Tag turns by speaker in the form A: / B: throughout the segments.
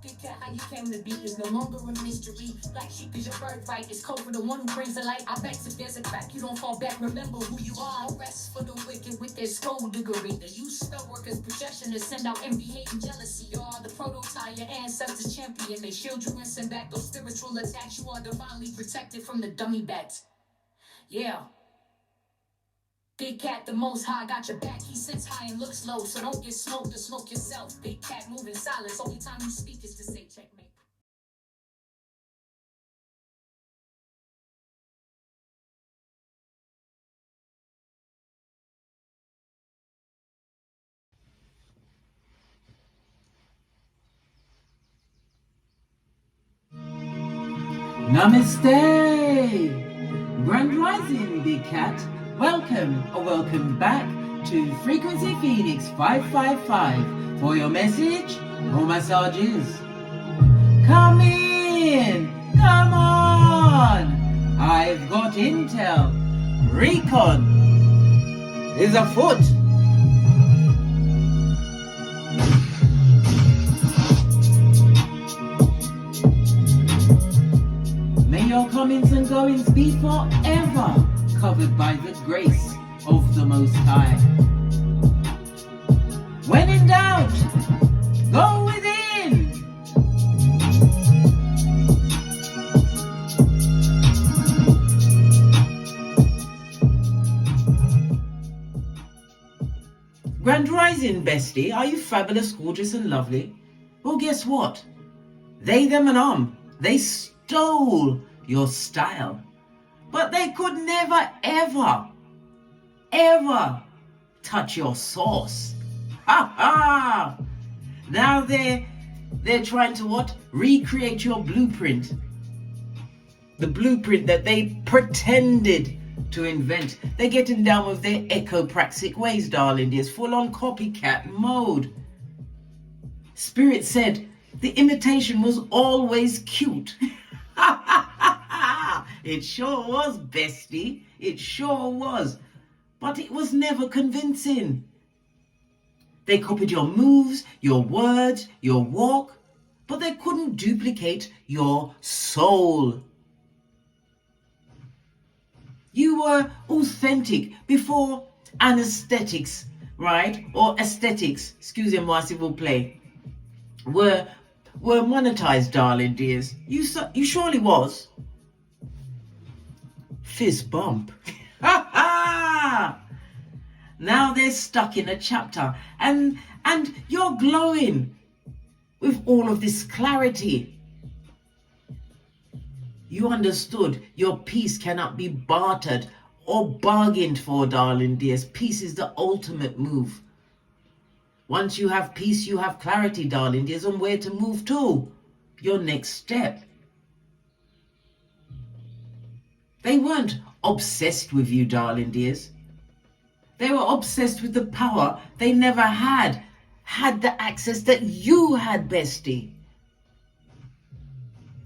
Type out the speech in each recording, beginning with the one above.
A: Big cat, how you came to be is no longer a mystery. Black sheep is your birthright. It's code for the one who brings the light. Ibex, if there's a crack, you don't fall back. Remember who you are. No rest for the wicked with their skullduggery. The use spell workers' projection to send out envy, hate, and jealousy. You are the prototype, your ancestors champion. They shield you and send back those spiritual attacks. You are divinely protected from the dummy bats. Yeah. Big cat, the most high, got your back. He sits high and looks low, so don't get smoked or smoke yourself. Big cat, move in silence. Only time you speak is to say checkmate.
B: Namaste! Grand Rising, Big Cat. Welcome back to Frequency Phoenix 555 for your message or massages. Come in! Come on! I've got intel. Recon is afoot. May your comings and goings be forever covered by the grace of the Most High. When in doubt, go within. Grand Rising, bestie, are you fabulous, gorgeous and lovely? Well, guess what? They, them and they stole your style. But they could never, ever touch your sauce. Ha ha! Now they're trying to what? Recreate your blueprint. The blueprint that they pretended to invent. They're getting down with their echopraxic ways, darling. There's full-on copycat mode. Spirit said the imitation was always cute. It sure was, bestie. It sure was. But it was never convincing. They copied your moves, your words, your walk, but they couldn't duplicate your soul. You were authentic before anesthetics, right? Or aesthetics, excusez-moi s'il vous plaît, were monetized, darling dears. You surely was. Fist bump. Ha ha! Now they're stuck in a chapter and you're glowing with all of this clarity. You understood your peace cannot be bartered or bargained for, darling dears. Peace is the ultimate move. Once you have peace, you have clarity, darling dears, on where to move to. Your next step. They weren't obsessed with you, darling dears. They were obsessed with the power they never had the access that you had, bestie.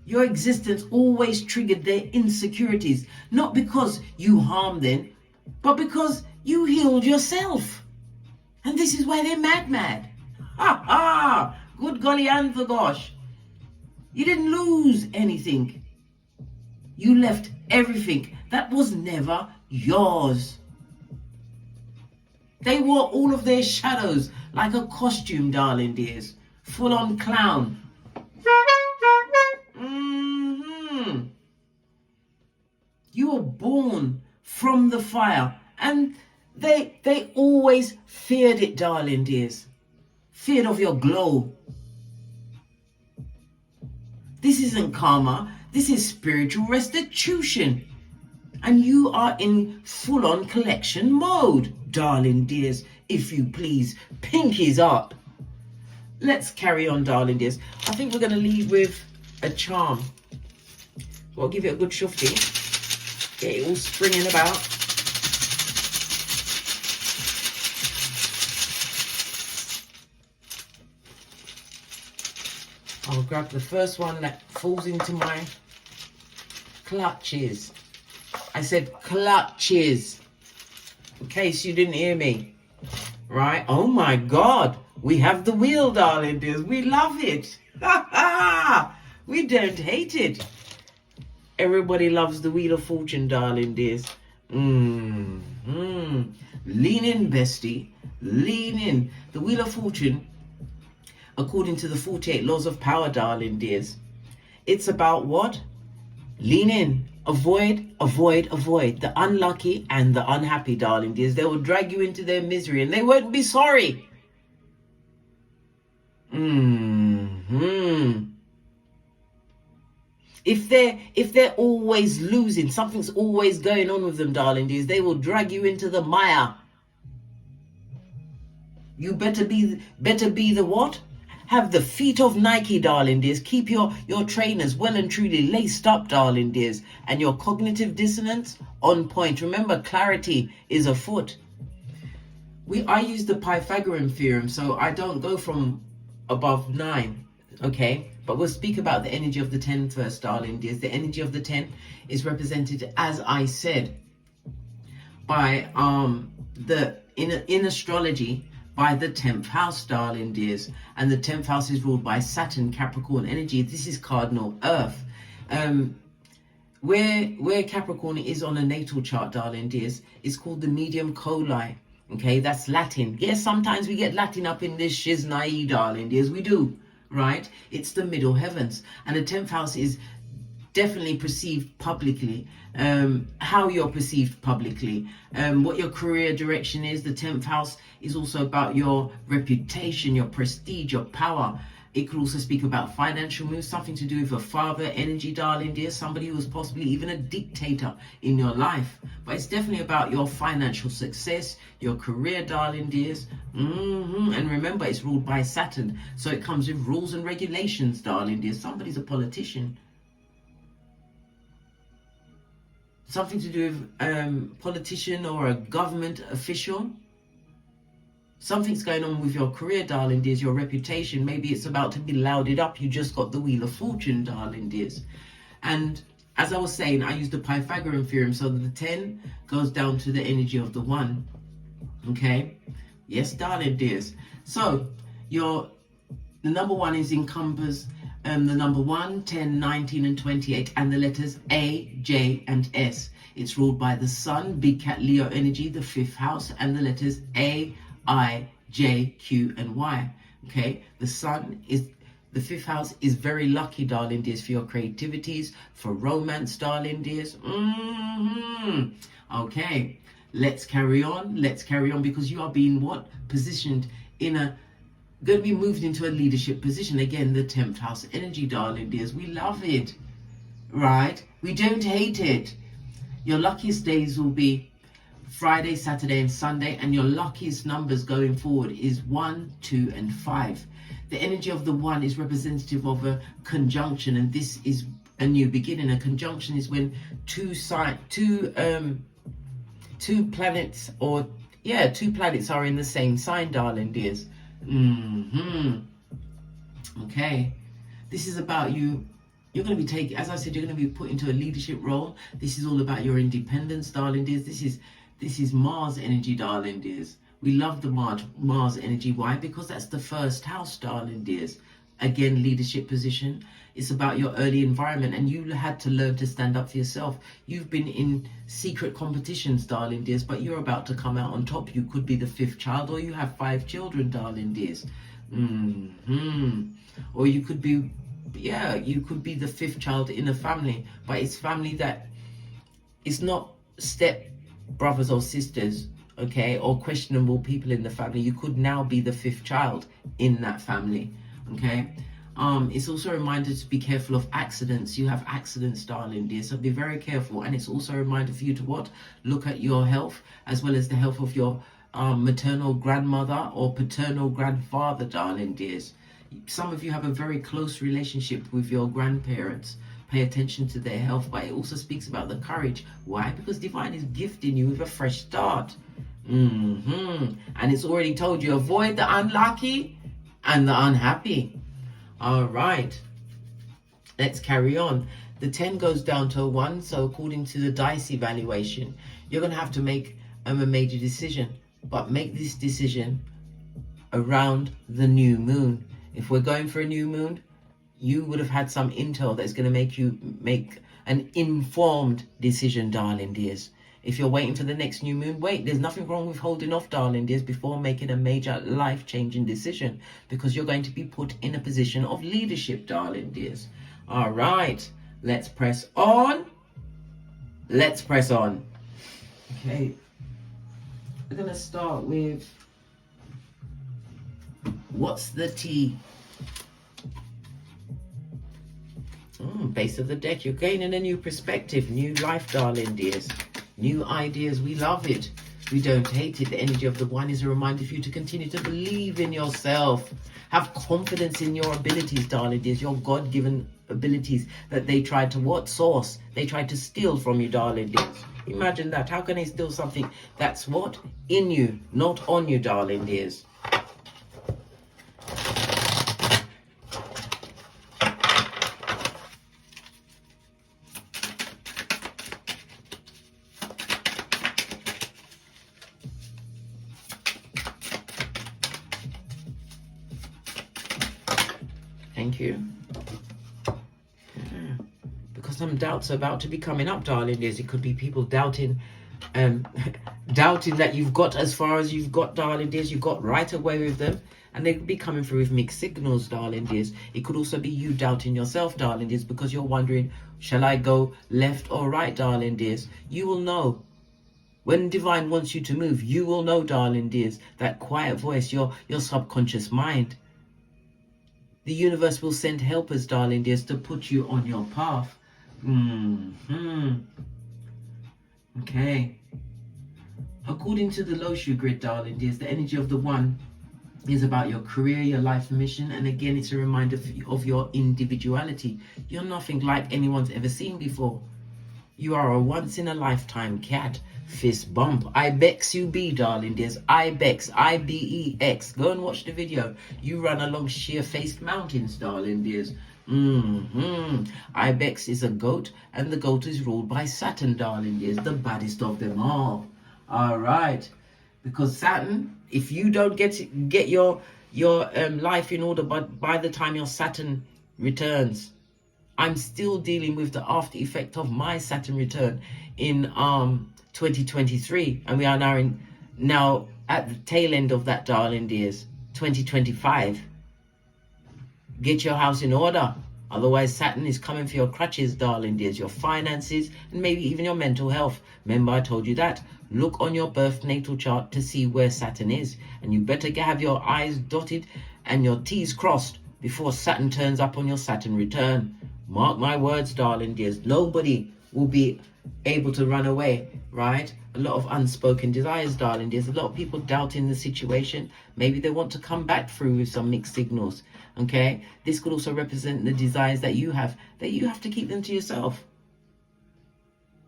B: Your existence always triggered their insecurities, not because you harmed them, but because you healed yourself. And this is why they're mad. Ha ha! Good golly and for gosh. You didn't lose anything. You left everything that was never yours. They wore all of their shadows like a costume, darling dears. Full on clown. You were born from the fire, and they always feared it, darling dears. Feared of your glow. This isn't karma. This is spiritual restitution. And you are in full-on collection mode, darling dears, if you please. Pinkies up. Let's carry on, darling dears. I think we're going to leave with a charm. So I'll give it a good shufty. Get it all springing about. I'll grab the first one that falls into my clutches. I said clutches, in case you didn't hear me. right? Oh my God, we have the wheel, darling dears. We love it. We don't hate it. Everybody loves the Wheel of Fortune, darling dears. Lean in, bestie. Lean in. The Wheel of Fortune, according to the 48 laws of power, darling dears, it's about what? Lean in. Avoid, avoid, avoid the unlucky and the unhappy, darling dears. They will drag you into their misery and they won't be sorry. If they're always losing, something's always going on with them, darling dears, they will drag you into the mire. You better be the what? Have the feet of Nike, darling dears. Keep your trainers well and truly laced up, darling dears. And your cognitive dissonance on point. Remember, clarity is afoot. I use the Pythagorean theorem, so I don't go from above 9, okay? But we'll speak about the energy of the 10 first, darling dears. The energy of the 10 is represented, as I said, by in astrology, by the 10th house, darling dears. And the 10th house is ruled by Saturn, Capricorn energy. This is cardinal Earth. Where Capricorn is on a natal chart, darling dears, is called the medium coli. Okay, that's Latin. Yes, sometimes we get Latin up in this shiznai, darling dears. We do, right? It's the middle heavens. And the 10th house is definitely perceived publicly, how you're perceived publicly, what your career direction is. The 10th house is also about your reputation, your prestige, your power. It could also speak about financial moves, something to do with a father energy, darling dear, somebody who was possibly even a dictator in your life. But it's definitely about your financial success, your career, darling dears. And remember, it's ruled by Saturn, so it comes with rules and regulations, darling dears. Somebody's a politician. Something to do with politician or a government official. Something's going on with your career, darling dears, your reputation. Maybe it's about to be lauded up. You just got the Wheel of Fortune, darling dears. And as I was saying, I used the Pythagorean theorem, so that the 10 goes down to the energy of the 1. Okay? Yes, darling dears. So, the number 1 is encompassed the number 1, 10, 19, and 28, and the letters A, J, and S. It's ruled by the Sun, Big Cat Leo energy, the 5th house, and the letters A, I, J, Q, and Y. Okay, the Sun is the 5th house is very lucky, darling dears, for your creativities, for romance, darling dears. Okay, let's carry on. Let's carry on, because you are being what? Positioned in going to be moved into a leadership position. Again, the 10th house energy, darling dears. We love it, right? We don't hate it. Your luckiest days will be Friday, Saturday, and Sunday, and your luckiest numbers going forward is 1, 2, and 5. The energy of the 1 is representative of a conjunction, and this is a new beginning. A conjunction is when two planets are in the same sign, darling dears. Okay, this is about you. You're going to be taken, as I said, you're going to be put into a leadership role. This is all about your independence, darling dears. This is Mars energy, darling dears. We love the Mars energy. Why? Because that's the 1st house, darling dears. Again, leadership position. It's about your early environment, and you had to learn to stand up for yourself. You've been in secret competitions, darling dears, but you're about to come out on top. You could be the 5th child, or you have 5 children, darling dears. Or you could be, you could be the 5th child in a family, but it's family that it's not step brothers or sisters, okay, or questionable people in the family. You could now be the 5th child in that family, okay. It's also a reminder to be careful of accidents. You have accidents, darling dear, so be very careful. And it's also a reminder for you to what? Look at your health, as well as the health of your maternal grandmother or paternal grandfather, darling dears. Some of you have a very close relationship with your grandparents. Pay attention to their health, but it also speaks about the courage. Why? Because divine is gifting you with a fresh start. And it's already told you, avoid the unlucky and the unhappy. All right, let's carry on. The 10 goes down to a 1, so according to the dice evaluation, you're going to have to make a major decision. but make this decision around the new moon. If we're going for a new moon, you would have had some intel that's going to make you make an informed decision, darling dears. If you're waiting for the next new moon, wait. There's nothing wrong with holding off, darling dears, before making a major life-changing decision, because you're going to be put in a position of leadership, darling dears. All right, let's press on. Let's press on. Okay, we're going to start with what's the tea? Base of the deck. You're gaining a new perspective, new life, darling dears. New ideas. We love it. We don't hate it. The energy of the one is a reminder for you to continue to believe in yourself. Have confidence in your abilities, darling dears. Your God-given abilities that they tried to what? Source. They tried to steal from you, darling dears. Imagine that. How can they steal something that's what? In you, not on you, darling dears. Thank you. Yeah. Because some doubts are about to be coming up, darling dears. It could be people doubting doubting that you've got as far as you've got, darling dears. You've got right away with them, and they could be coming through with mixed signals, darling dears. It could also be you doubting yourself, darling dears, because you're wondering, shall I go left or right, darling dears? You will know. When divine wants you to move, you will know, darling dears, that quiet voice, your subconscious mind. The universe will send helpers, darling dears, to put you on your path. Okay. According to the Loshu grid, darling dears, the energy of the one is about your career, your life mission, and again, it's a reminder of your individuality. You're nothing like anyone's ever seen before. You are a once-in-a-lifetime cat. Fist bump. Ibex you be, darling dears. Ibex. I-B-E-X. Go and watch the video. You run along sheer-faced mountains, darling dears. Ibex is a goat, and the goat is ruled by Saturn, darling dears. The baddest of them all. All right. Because Saturn, if you don't get your life in order, but by the time your Saturn returns, I'm still dealing with the after effect of my Saturn return in 2023, and we are now at the tail end of that, darling dears. 2025. Get your house in order, otherwise Saturn is coming for your crutches, darling dears, your finances, and maybe even your mental health. Remember, I told you that. Look on your birth natal chart to see where Saturn is, and you better have your I's dotted and your T's crossed before Saturn turns up on your Saturn return. Mark my words, darling dears. Nobody will be able to run away, right? A lot of unspoken desires, darling dears. A lot of people doubting the situation. Maybe they want to come back through with some mixed signals, okay? This could also represent the desires that you have to keep them to yourself.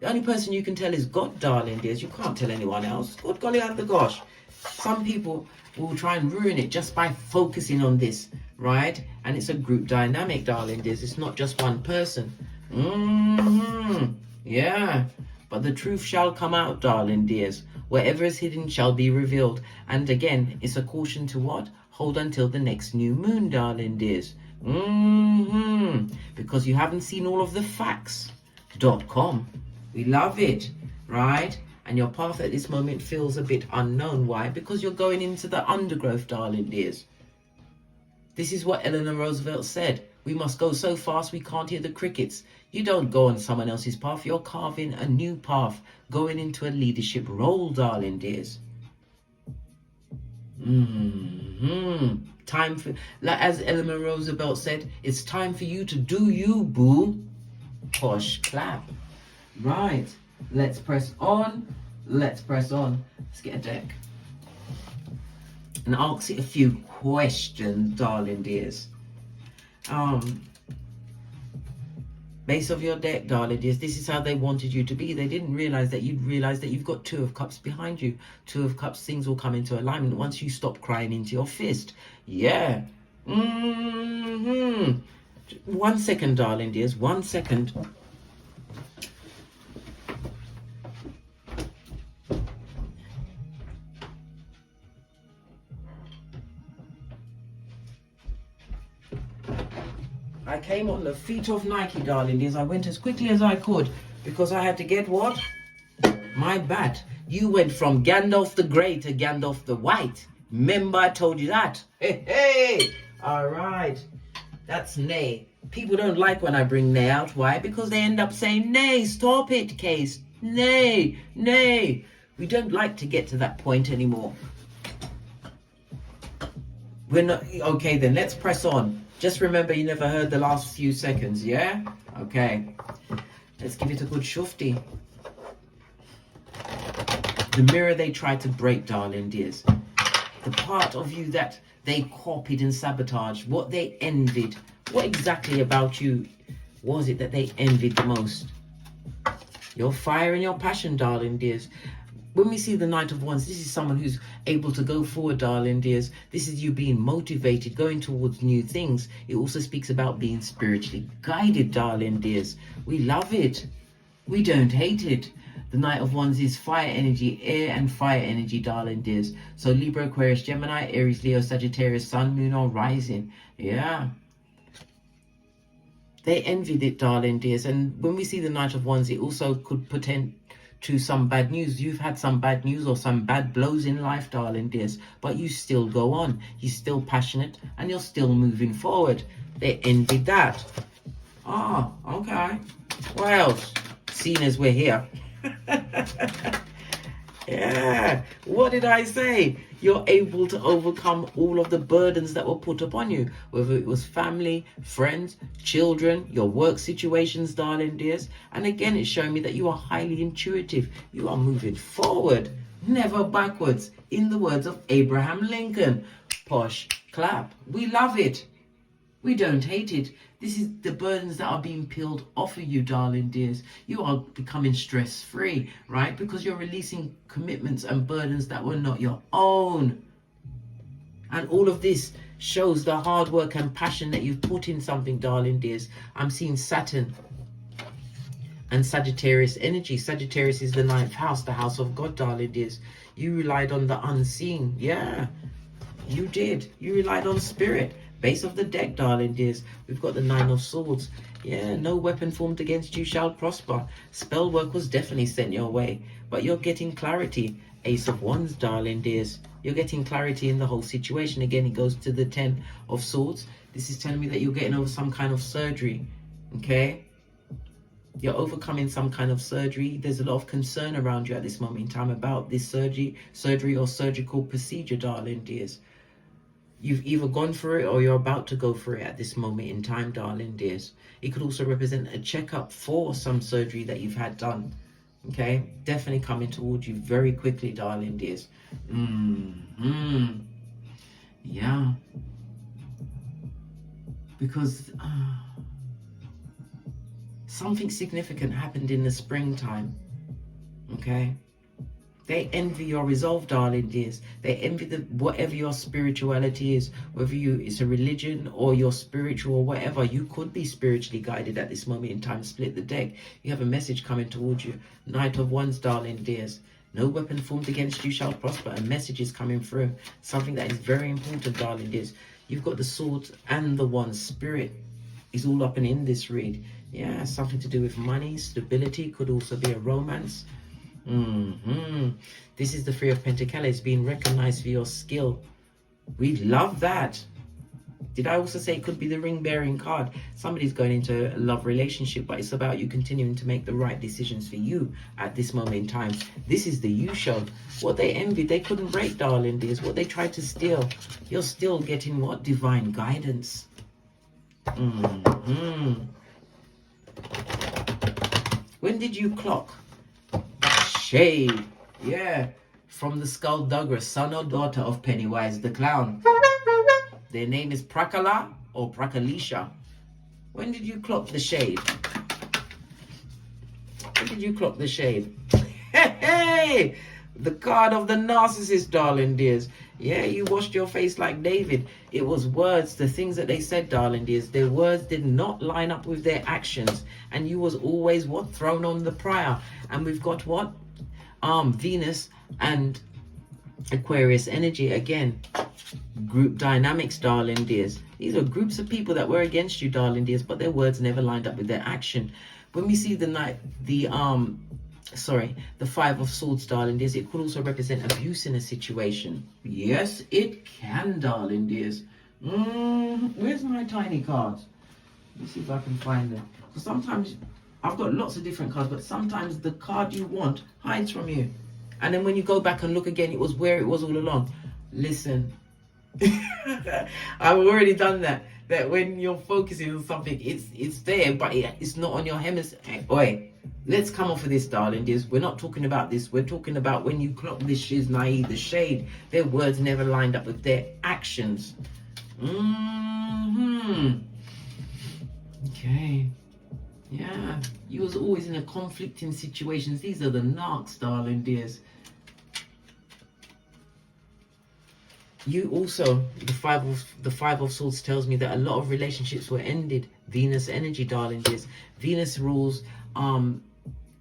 B: The only person you can tell is God, darling dears. You can't tell anyone else. Good golly and the gosh. Some people will try and ruin it just by focusing on this, right? And it's a group dynamic, darling dears. It's not just one person. Yeah. But the truth shall come out, darling dears. Wherever is hidden shall be revealed. And again, it's a caution to what? Hold until the next new moon, darling dears. Because you haven't seen all of the facts.com. We love it, right? And your path at this moment feels a bit unknown. Why? Because you're going into the undergrowth, darling dears. This is what Eleanor Roosevelt said. We must go so fast we can't hear the crickets. You don't go on someone else's path. You're carving a new path, going into a leadership role, darling dears. Time for, like as Eleanor Roosevelt said, it's time for you to do you, boo. Posh clap. Right. Let's press on. Let's press on. Let's get a deck. And ask it a few questions, darling dears. Base of your deck, darling dears. This is how they wanted you to be. They didn't realize that you'd realize that you've got Two of Cups behind you. Two of Cups, things will come into alignment once you stop crying into your fist. Yeah. 1 second, darling dears. 1 second. I came on the feet of Nike, darling dears. I went as quickly as I could because I had to get what? My bat. You went from Gandalf the Grey to Gandalf the White. Remember I told you that? Hey, hey. All right. That's nay. People don't like when I bring nay out. Why? Because they end up saying, nay, stop it, Case. Nay, nay. We don't like to get to that point anymore. We're not. Okay, then let's press on. Just remember you never heard the last few seconds, yeah? Okay. Let's give it a good shufti. The mirror they tried to break, darling dears. The part of you that they copied and sabotaged, what they envied. What exactly about you was it that they envied the most? Your fire and your passion, darling dears. When we see the Knight of Wands, this is someone who's able to go forward, darling dears. This is you being motivated, going towards new things. It also speaks about being spiritually guided, darling dears. We love it. We don't hate it. The Knight of Wands is fire energy, air and fire energy, darling dears. So Libra, Aquarius, Gemini, Aries, Leo, Sagittarius, Sun, Moon or Rising. Yeah. They envied it, darling dears. And when we see the Knight of Wands, it also could portend to some bad news. You've had some bad news or some bad blows in life, darling dears, but you still go on. You're still passionate and you're still moving forward. They envied that. Ah, okay. What else? Seeing as we're here. Yeah. What did I say? You're able to overcome all of the burdens that were put upon you, whether it was family, friends, children, your work situations, darling dears. And again, it's showing me that you are highly intuitive. You are moving forward, never backwards. In the words of Abraham Lincoln, posh clap. We love it. We don't hate it. This is the burdens that are being peeled off of you, darling dears. You are becoming stress-free, right? Because you're releasing commitments and burdens that were not your own. And all of this shows the hard work and passion that you've put in something, darling dears. I'm seeing Saturn and Sagittarius energy. Sagittarius is the 9th house, the house of God, darling dears. You relied on the unseen. Yeah, you did. You relied on spirit. Base of the deck, darling dears. We've got the 9 of Swords. Yeah, no weapon formed against you shall prosper. Spell work was definitely sent your way. But you're getting clarity. Ace of Wands, darling dears. You're getting clarity in the whole situation. Again, it goes to the 10 of Swords. This is telling me that you're getting over some kind of surgery. Okay? You're overcoming some kind of surgery. There's a lot of concern around you at this moment in time about this surgery or surgical procedure, darling dears. You've either gone for it or you're about to go for it at this moment in time, darling dears. It could also represent a checkup for some surgery that you've had done. Okay? Definitely coming towards you very quickly, darling dears. Yeah. Because something significant happened in the springtime. Okay? They envy your resolve, darling dears. They envy whatever your spirituality is, whether it's a religion or you're spiritual or whatever. You could be spiritually guided at this moment in time. Split the deck. You have a message coming towards you. Knight of Wands, darling dears. No weapon formed against you shall prosper. A message is coming through. Something that is very important, darling dears. You've got the Swords and the Wands. Spirit is all up and in this read. Yeah, something to do with money, stability. Could also be a romance. This is the 3 of Pentacles, being recognized for your skill. We love that. Did I also say it could be the ring bearing card? Somebody's going into a love relationship, but it's about you continuing to make the right decisions for you at this moment in time. This is the you show. What they envied, they couldn't break, darling dears. What they tried to steal, you're still getting what? Divine guidance. When did you clock shade? Yeah, from the Skulldugger, son or daughter of Pennywise the Clown. Their name is Prakala or Prakalisha. When did you clock the shade? When did you clock the shade? Hey, the card of the narcissist, darling dears. Yeah, you washed your face like David. It was words, the things that they said, darling dears. Their words did not line up with their actions. And you was always what? Thrown on the prior. And we've got what? Venus and Aquarius energy again. Group dynamics, darling dears. These are groups of people that were against you, darling dears, but their words never lined up with their action. When we see the Five of Swords, darling dears, it could also represent abuse in a situation. Yes, it can, darling dears. Where's my tiny cards? Let me see if I can find them. So sometimes I've got lots of different cards, but sometimes the card you want hides from you. And then when you go back and look again, it was where it was all along. Listen, I've already done that. That when you're focusing on something, it's there, but it's not on your hemisphere. Oi, let's come off of this, darling dears. We're not talking about this. We're talking about when you clock this shiznai, the shade. Their words never lined up with their actions. Okay. Yeah. You was always in a conflicting situations. These are the narcs, darling dears. You also, the Five of Swords tells me that a lot of relationships were ended. Venus energy, darling dears. Venus rules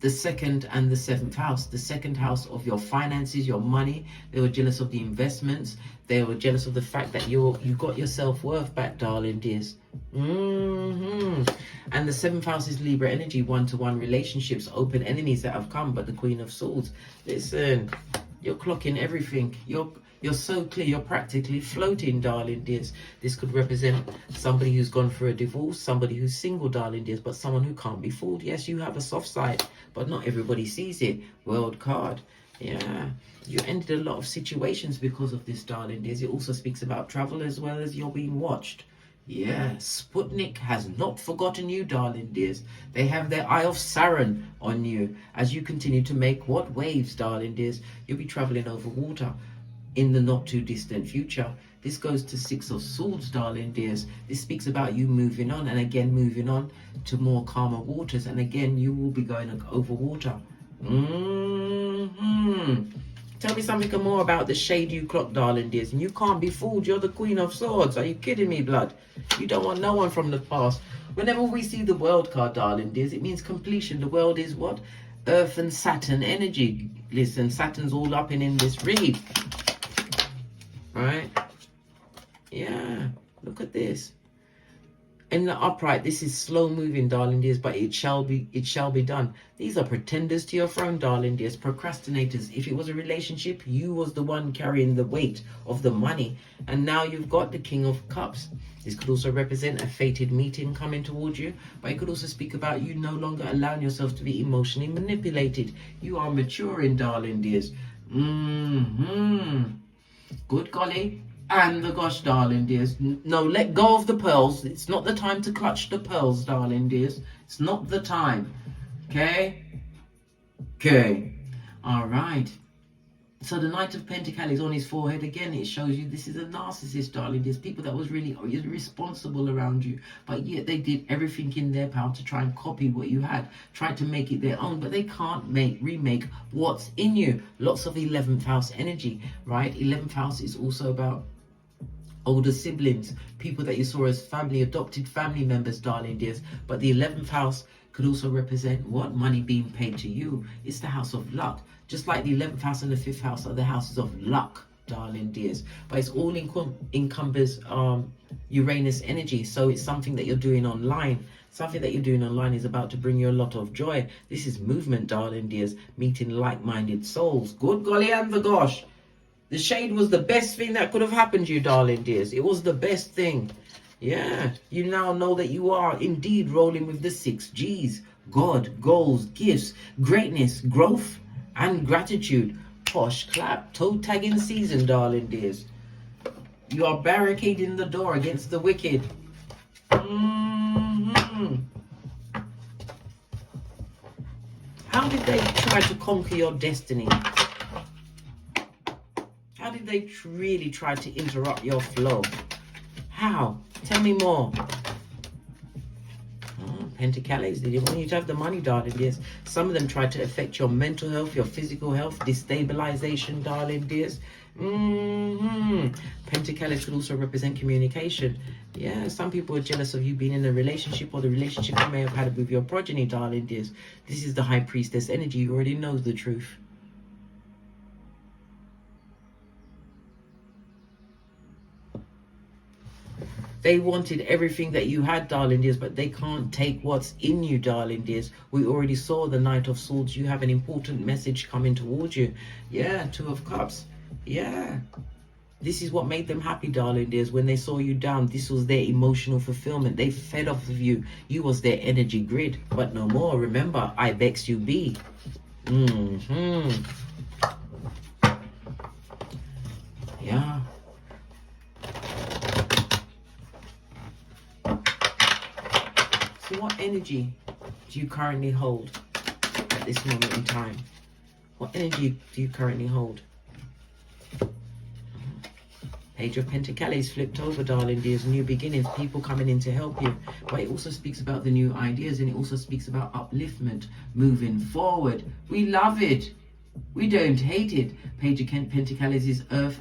B: the second and the seventh house. The second house of your finances, your money. They were jealous of the investments. They were jealous of the fact that you got your self-worth back, darling dears. And the seventh house is Libra energy, one-to-one relationships, open enemies that have come. But the Queen of Swords, listen, you're clocking everything. You're so clear, you're practically floating, darling dears. This could represent somebody who's gone through a divorce, somebody who's single, darling dears, but someone who can't be fooled. Yes, you have a soft side, but not everybody sees it. World card. Yeah, you ended a lot of situations because of this, darling dears. It also speaks about travel as well as you're being watched. Yeah, Sputnik has not forgotten you, darling dears. They have their eye of Sauron on you as you continue to make what waves, darling dears. You'll be traveling over water in the not too distant future. This goes to Six of Swords, darling dears. This speaks about you moving on, and again moving on to more calmer waters, and again you will be going over water. Tell me something more about the shade you clock, darling dears. And you can't be fooled. You're the Queen of Swords. Are you kidding me, blood? You don't want no one from the past. Whenever we see the world card, darling dears, it means completion. The world is what? Earth and Saturn energy. Listen, Saturn's all up and in this read. Right? Yeah. Look at this. In the upright, this is slow moving, darling dears, but it shall be done. These are pretenders to your throne, darling dears, procrastinators. If it was a relationship, you was the one carrying the weight of the money, and now you've got the King of Cups. This could also represent a fated meeting coming towards you, but it could also speak about you no longer allowing yourself to be emotionally manipulated. You are maturing, darling dears. Good golly. And the gosh, darling dears. No, let go of the pearls. It's not the time to clutch the pearls, darling dears. It's not the time. Okay? Okay. All right. So the Knight of Pentacles on his forehead, again, it shows you this is a narcissist, darling. There's people that was really irresponsible around you, but yet they did everything in their power to try and copy what you had, tried to make it their own, but they can't remake what's in you. Lots of 11th house energy, right? 11th house is also about older siblings, people that you saw as family, adopted family members, darling dears. But the 11th house could also represent what? Money being paid to you. It's the house of luck. Just like the 11th house and the 5th house are the houses of luck, darling dears. But it's all encompass Uranus energy. So it's something that you're doing online. Something that you're doing online is about to bring you a lot of joy. This is movement, darling dears. Meeting like-minded souls. Good golly and the gosh. The shade was the best thing that could have happened to you, darling dears. It was the best thing. Yeah. You now know that you are indeed rolling with the 6 G's. God, goals, gifts, greatness, growth, and gratitude. Posh clap, toe tagging season, darling dears. You are barricading the door against the wicked. How did they try to conquer your destiny? How did they really try to interrupt your flow? How? Tell me more. Pentacles, they didn't want you to have the money, darling dears. Some of them tried to affect your mental health, your physical health, destabilization, darling dears. Pentacles could also represent communication. Yeah, some people are jealous of you being in a relationship, or the relationship you may have had with your progeny, darling dears. This is the High Priestess energy. You already know the truth. They wanted everything that you had, darling dears, but they can't take what's in you, darling dears. We already saw the Knight of Swords. You have an important message coming towards you. Yeah, Two of Cups. Yeah. This is what made them happy, darling dears. When they saw you down, this was their emotional fulfillment. They fed off of you. You was their energy grid. But no more. Remember, Ibex you be. Yeah. So what energy do you currently hold at this moment in time? What energy do you currently hold? Page of Pentacles flipped over, darling dears. New beginnings, people coming in to help you. But it also speaks about the new ideas, and it also speaks about upliftment, moving forward. We love it. We don't hate it. Page of Pentacles is earth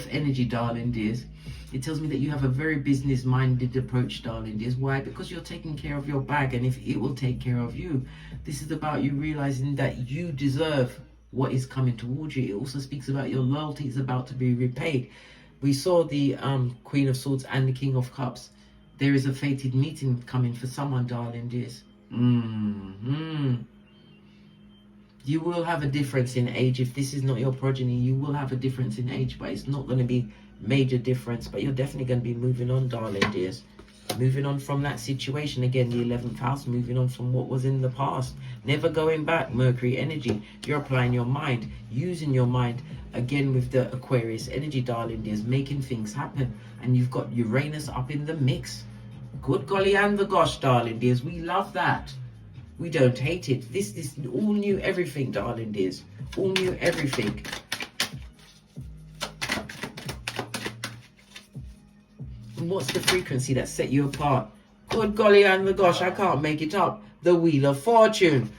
B: energy, darling dears. It tells me that you have a very business-minded approach, darling dears. Why? Because you're taking care of your bag, and if it will take care of you. This is about you realizing that you deserve what is coming towards you. It also speaks about your loyalty is about to be repaid. We saw the Queen of Swords and the King of Cups. There is a fated meeting coming for someone, darling dears. You will have a difference in age. If this is not your progeny, you will have a difference in age, but it's not going to be major difference. But you're definitely going to be moving on, darling dears. Moving on from that situation. Again, the 11th house, moving on from what was in the past. Never going back, Mercury energy. You're applying your mind, using your mind. Again, with the Aquarius energy, darling dears, making things happen. And you've got Uranus up in the mix. Good golly and the gosh, darling dears. We love that. We don't hate it. This is all new everything, darling dears. All new everything. And what's the frequency that set you apart? Good golly and the gosh, I can't make it up. The Wheel of Fortune.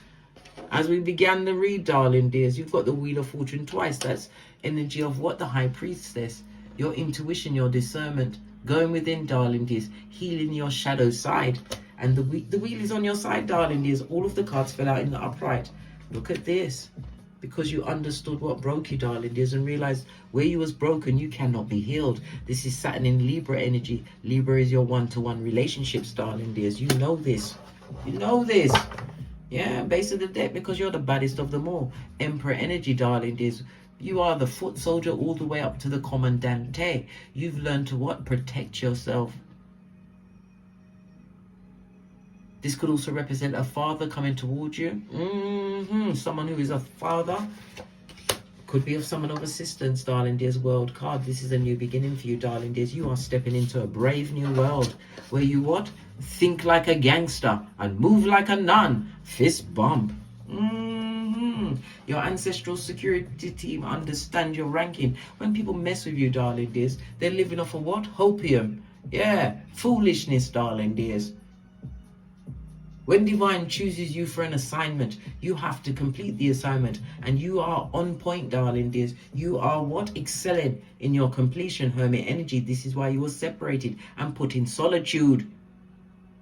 B: As we began the read, darling dears, you've got the Wheel of Fortune twice. That's energy of what? The High Priestess. Your intuition, your discernment. Going within, darling dears. Healing your shadow side. And the wheel is on your side, darling dears. All of the cards fell out in the upright. Look at this. Because you understood what broke you, darling dears, and realized where you was broken, you cannot be healed. This is Saturn in Libra energy. Libra is your one-to-one relationships, darling dears. You know this. You know this. Yeah, base of the deck, because you're the baddest of them all. Emperor energy, darling dears. You are the foot soldier all the way up to the commandante. You've learned to what? Protect yourself. This could also represent a father coming towards you. Someone who is a father. Could be of someone of assistance, darling dears. World card. This is a new beginning for you, darling dears. You are stepping into a brave new world. Where you what? Think like a gangster and move like a nun. Fist bump. Your ancestral security team understand your ranking. When people mess with you, darling dears, they're living off of what? Hopium. Yeah. Foolishness, darling dears. When divine chooses you for an assignment, you have to complete the assignment. And you are on point, darling dears. You are what? Excelling in your completion, Hermit energy. This is why you were separated and put in solitude.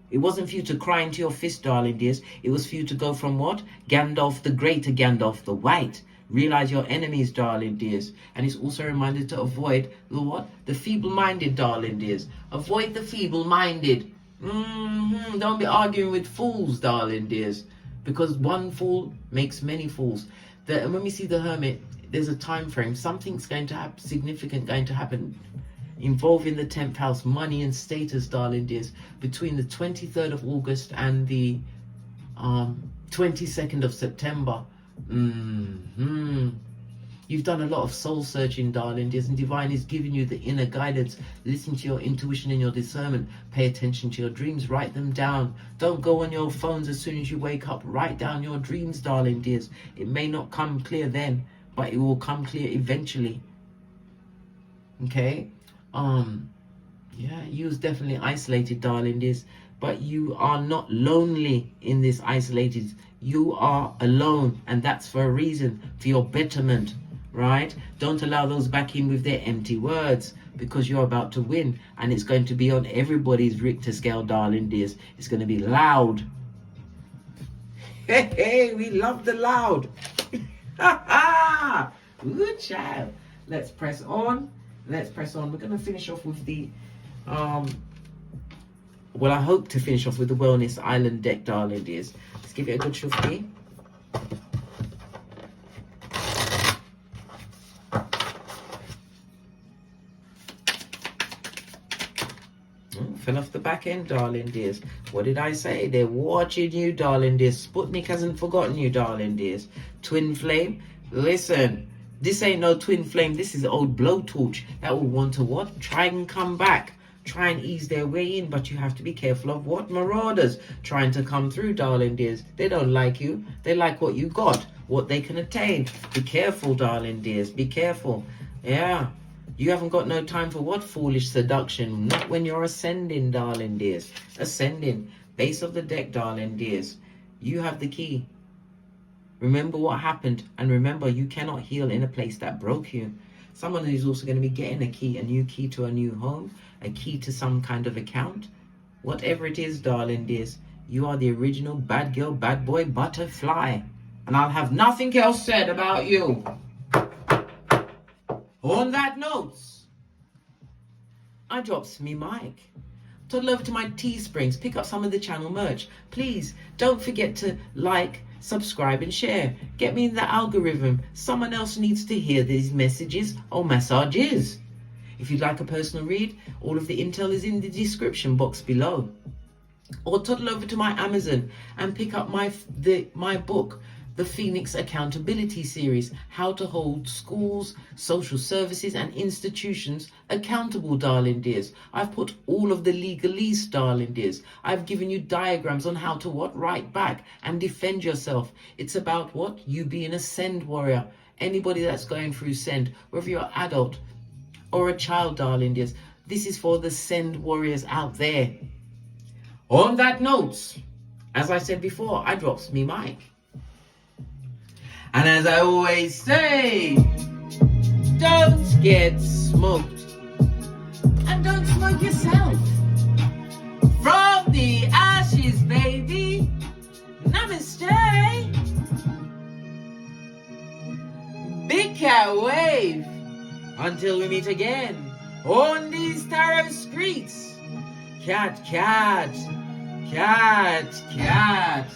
B: It wasn't for you to cry into your fist, darling dears. It was for you to go from what? Gandalf the Great to Gandalf the White. Realize your enemies, darling dears. And it's also a reminder to avoid the what? The feeble-minded, darling dears. Avoid the feeble-minded. Don't be arguing with fools, darling dears, because one fool makes many fools. And when we see the Hermit, there's a time frame. Something's going to happen, significant going to happen, involving the 10th house, money and status, darling dears, between the 23rd of August and the 22nd of September. You've done a lot of soul searching, darling dears, and divine is giving you the inner guidance. Listen to your intuition and your discernment. Pay attention to your dreams. Write them down. Don't go on your phones as soon as you wake up. Write down your dreams, darling dears. It may not come clear then, but it will come clear eventually. Okay? Yeah, you was definitely isolated, darling dears, but you are not lonely in this isolated. You are alone, and that's for a reason, for your betterment. Right? Don't allow those back in with their empty words, because you're about to win, and it's going to be on everybody's Richter scale, darling dears. It's going to be loud. Hey, we love the loud. Good child. Let's press on. Let's press on. We're going to finish off with the Well, I hope to finish off with the Wellness Island deck, darling dears. Let's give it a good shuffle. Fell off the back end, darling dears. What did I say? They're watching you, darling dears. Sputnik hasn't forgotten you, darling dears. Twin flame, listen. This ain't no twin flame. This is old blowtorch that will want to what? Try and come back. Try and ease their way in, but you have to be careful of what? Marauders trying to come through, darling dears. They don't like you. They like what you got, what they can attain. Be careful, darling dears. Be careful. Yeah. You haven't got no time for what? Foolish seduction. Not when you're ascending, darling dears. Ascending. Base of the deck, darling dears. You have the key. Remember what happened, and remember you cannot heal in a place that broke you. Someone who's also going to be getting a key, a new key to a new home, a key to some kind of account. Whatever it is, darling dears, you are the original bad girl, bad boy, butterfly. And I'll have nothing else said about you. On that note, I drops me mic. Toddle over to my Teesprings, pick up some of the channel merch. Please, don't forget to like, subscribe and share. Get me in the algorithm. Someone else needs to hear these messages or massages. If you'd like a personal read, all of the intel is in the description box below. Or toddle over to my Amazon and pick up my book, The Phoenix Accountability Series, How to Hold Schools, Social Services and Institutions Accountable, darling dears. I've put all of the legalese, darling dears. I've given you diagrams on how to what? Write back and defend yourself. It's about what? You being a send warrior. Anybody that's going through send, whether you're adult or a child, darling dears. This is for the send warriors out there. On that note, as I said before, I drops me mic. And as I always say, don't get smoked. And don't smoke yourself. From the ashes, baby. Namaste. Big cat wave. Until we meet again on these tarot streets. Cat, cat, cat, cat.